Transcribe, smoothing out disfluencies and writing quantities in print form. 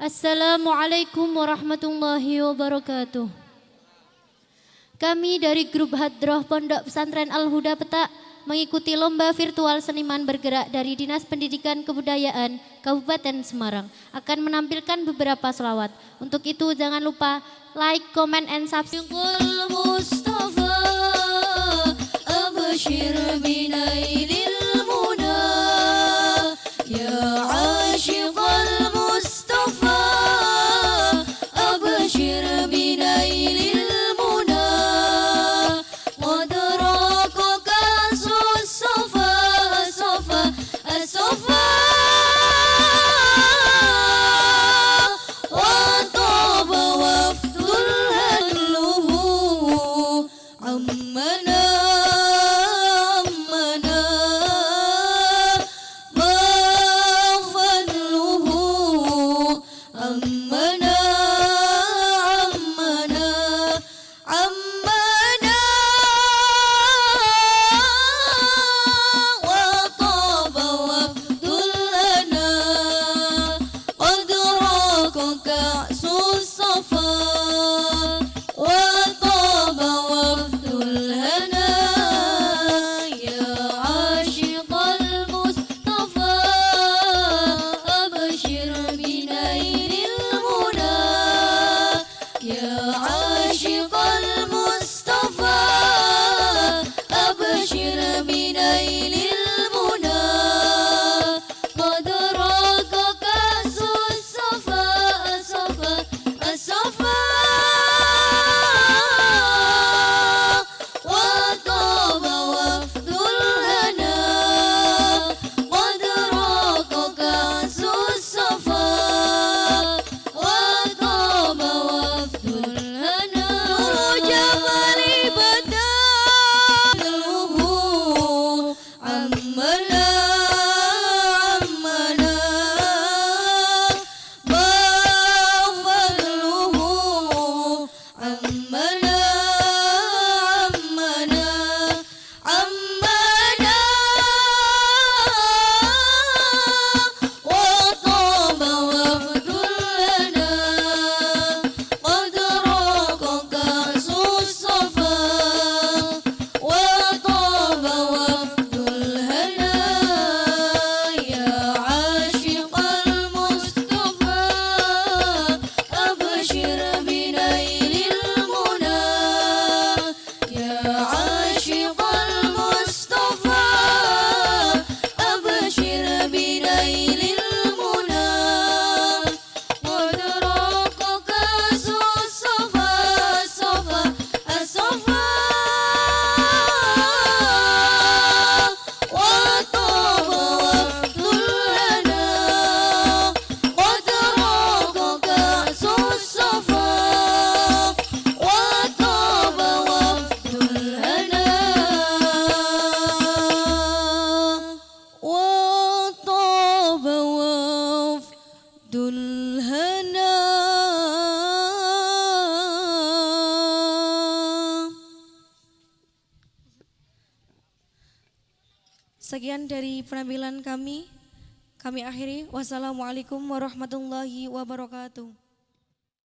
Assalamualaikum warahmatullahi wabarakatuh. Kami dari grup Hadroh Pondok Pesantren Al-Huda Petak mengikuti lomba virtual seniman bergerak dari Dinas Pendidikan Kebudayaan Kabupaten Semarang akan menampilkan beberapa selawat. Untuk itu jangan lupa like, comment, and subscribe. Sekian dari penampilan kami akhiri. Wassalamualaikum warahmatullahi wabarakatuh.